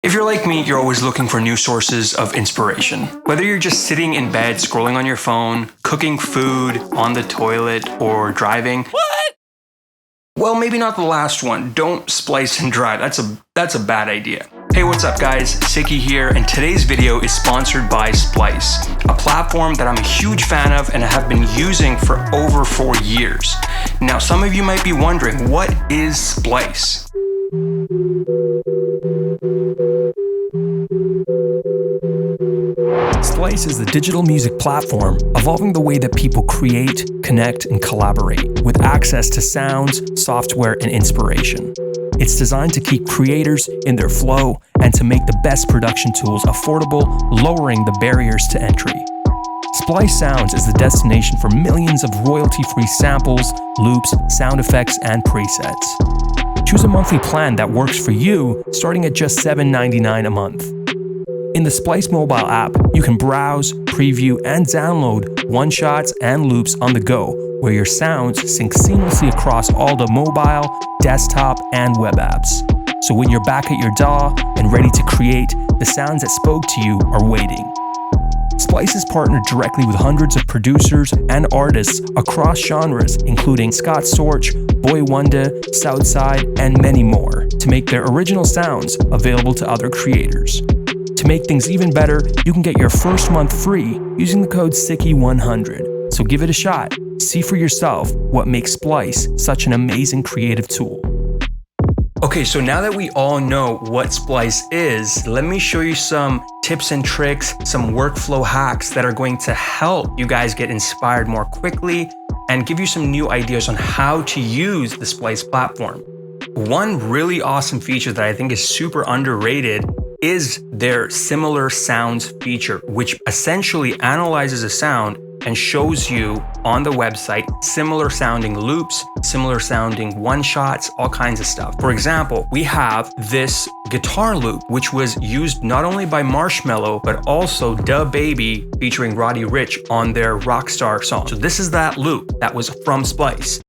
If you're like me, you're always looking for new sources of inspiration. Whether you're just sitting in bed scrolling on your phone, cooking food, on the toilet, or driving. What? Well, maybe not the last one. Don't splice and drive. That's a bad idea. Hey, what's up guys? SIKKY here, and today's video is sponsored by Splice, a platform that I'm a huge fan of and I have been using for over 4 years. Now, some of you might be wondering, what is Splice? Splice is the digital music platform evolving the way that people create, connect, and collaborate with access to sounds, software, and inspiration. It's designed to keep creators in their flow and to make the best production tools affordable, lowering the barriers to entry. Splice Sounds is the destination for millions of royalty-free samples, loops, sound effects, and presets. Choose a monthly plan that works for you, starting at just $7.99 a month. In the Splice mobile app, you can browse, preview, and download one-shots and loops on the go, where your sounds sync seamlessly across all the mobile, desktop, and web apps. So when you're back at your DAW and ready to create, the sounds that spoke to you are waiting. Splice is partnered directly with hundreds of producers and artists across genres, including Scott Storch, Boy Wonder, Southside, and many more, to make their original sounds available to other creators. To make things even better, you can get your first month free using the code SIKKY100. So give it a shot. See for yourself what makes Splice such an amazing creative tool. Okay, so now that we all know what Splice is, let me show you some tips and tricks, some workflow hacks that are going to help you guys get inspired more quickly and give you some new ideas on how to use the Splice platform. One really awesome feature that I think is super underrated is their similar sounds feature, which essentially analyzes a sound and shows you on the website similar sounding loops, similar sounding one-shots, all kinds of stuff. For example, we have this guitar loop, which was used not only by Marshmello, but also Da Baby featuring Roddy Ricch on their Rockstar song. So this is that loop that was from Splice.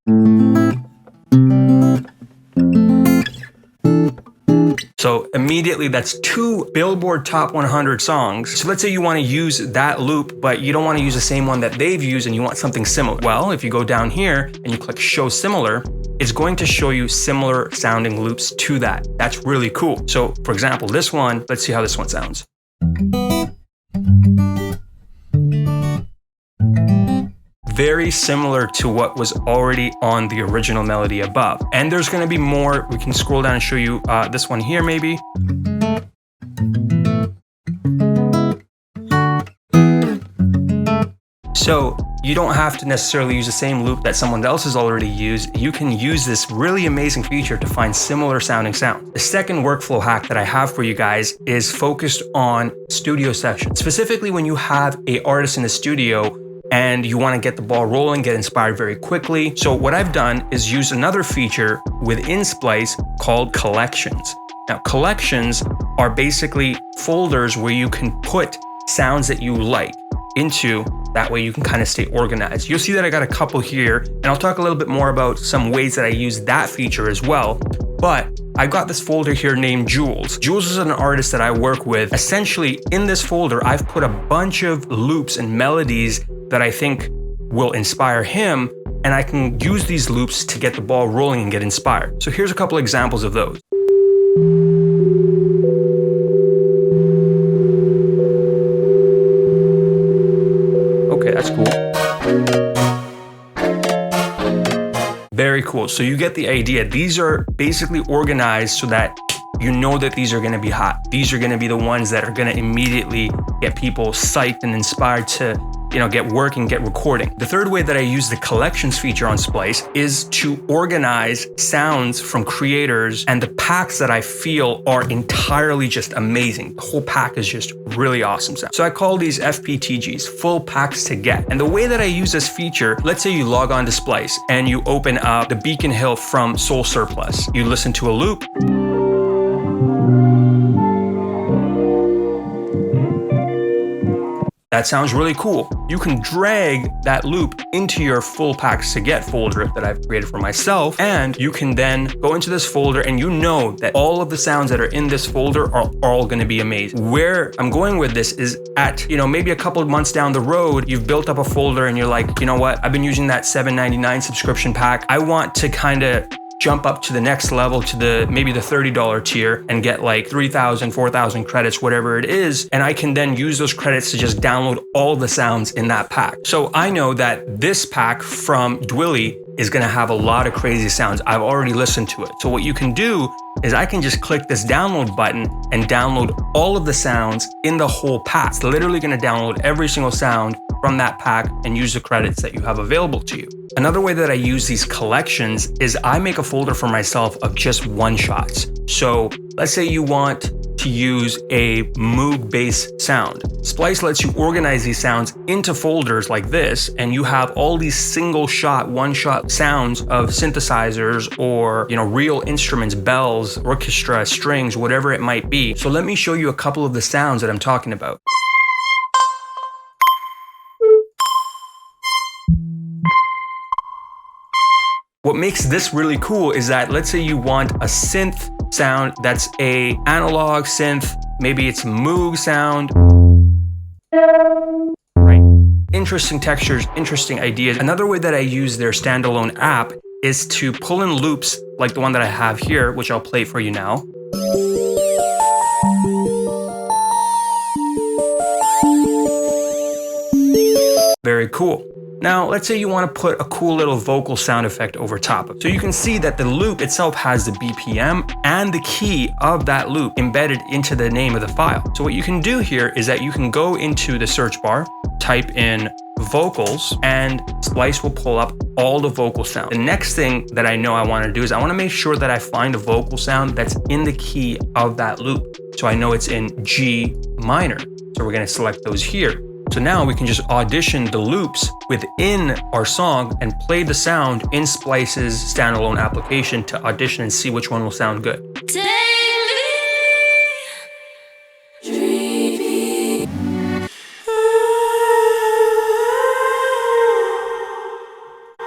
So immediately that's 2 Billboard Top 100 songs. So let's say you want to use that loop, but you don't want to use the same one that they've used and you want something similar. Well, if you go down here and you click show similar, it's going to show you similar sounding loops to that. That's really cool. So for example, this one, let's see how this one sounds. Very similar to what was already on the original melody above. And there's going to be more. We can scroll down and show you this one here maybe. So you don't have to necessarily use the same loop that someone else has already used. You can use this really amazing feature to find similar sounding sounds. The second workflow hack that I have for you guys is focused on studio sessions. Specifically when you have an artist in the studio and you want to get the ball rolling, get inspired very quickly. So what I've done is use another feature within Splice called collections. Now, collections are basically folders where you can put sounds that you like into. That way you can kind of stay organized. You'll see that I got a couple here, and I'll talk a little bit more about some ways that I use that feature as well. But I got this folder here named Jules. Jules is an artist that I work with. Essentially, in this folder, I've put a bunch of loops and melodies that I think will inspire him, and I can use these loops to get the ball rolling and get inspired. So here's a couple examples of those. Okay, that's cool. Very cool. So you get the idea. These are basically organized so that you know that these are going to be hot. These are going to be the ones that are going to immediately get people psyched and inspired to, get working, get recording. The third way that I use the collections feature on Splice is to organize sounds from creators and the packs that I feel are entirely just amazing. The whole pack is just really awesome sound. So I call these FPTGs, full packs to get. And the way that I use this feature, let's say you log on to Splice and you open up the Beacon Hill from Soul Surplus. You listen to a loop. That sounds really cool. you can drag that loop into your full packs to get folder that I've created for myself. And you can then go into this folder and you know that all of the sounds that are in this folder are all gonna be amazing. Where I'm going with this is at, maybe a couple of months down the road, you've built up a folder and you're like, you know what, I've been using that $7.99 subscription pack. I want to kind of jump up to the next level, to maybe the $30 tier and get like 3,000, 4,000 credits, whatever it is. And I can then use those credits to just download all the sounds in that pack. So I know that this pack from Dwilly is gonna have a lot of crazy sounds. I've already listened to it. So what you can do is I can just click this download button and download all of the sounds in the whole pack. It's literally gonna download every single sound from that pack and use the credits that you have available to you. Another way that I use these collections is I make a folder for myself of just one shots. So let's say you want to use a Moog bass sound. Splice lets you organize these sounds into folders like this, and you have all these single shot, one shot sounds of synthesizers or real instruments, bells, orchestra, strings, whatever it might be. So let me show you a couple of the sounds that I'm talking about. What makes this really cool is that let's say you want a synth sound that's a analog synth, maybe it's Moog sound. Right. Interesting textures, interesting ideas. Another way that I use their standalone app is to pull in loops like the one that I have here, which I'll play for you now. Very cool. Now, let's say you want to put a cool little vocal sound effect over top of it. So you can see that the loop itself has the BPM and the key of that loop embedded into the name of the file. So what you can do here is that you can go into the search bar, type in vocals, and Splice will pull up all the vocal sound. The next thing that I know I want to do is I want to make sure that I find a vocal sound that's in the key of that loop. So I know it's in G minor. So we're going to select those here. So now we can just audition the loops within our song and play the sound in Splice's standalone application to audition and see which one will sound good.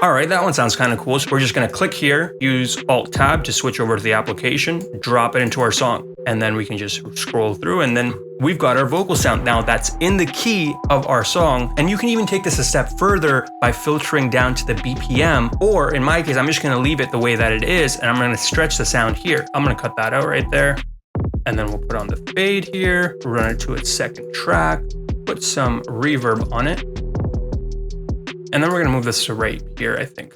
All right, that one sounds kind of cool. So we're just gonna click here, use Alt-Tab to switch over to the application, drop it into our song. And then we can just scroll through and then we've got our vocal sound. Now that's in the key of our song. And you can even take this a step further by filtering down to the BPM, or in my case, I'm just gonna leave it the way that it is and I'm gonna stretch the sound here. I'm gonna cut that out right there. And then we'll put on the fade here, run it to its second track, put some reverb on it. And then we're gonna move this to right here, I think.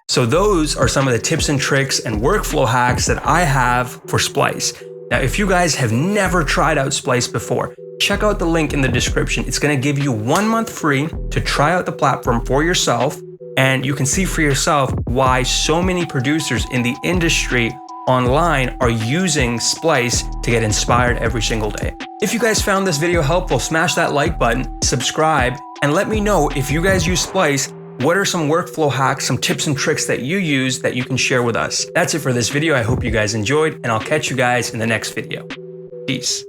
So those are some of the tips and tricks and workflow hacks that I have for Splice. Now, if you guys have never tried out Splice before, check out the link in the description. It's gonna give you 1 month free to try out the platform for yourself. And you can see for yourself why so many producers in the industry online are using Splice to get inspired every single day. If you guys found this video helpful, smash that like button, subscribe, and let me know if you guys use Splice, what are some workflow hacks, some tips and tricks that you use that you can share with us. That's it for this video. I hope you guys enjoyed, and I'll catch you guys in the next video. Peace.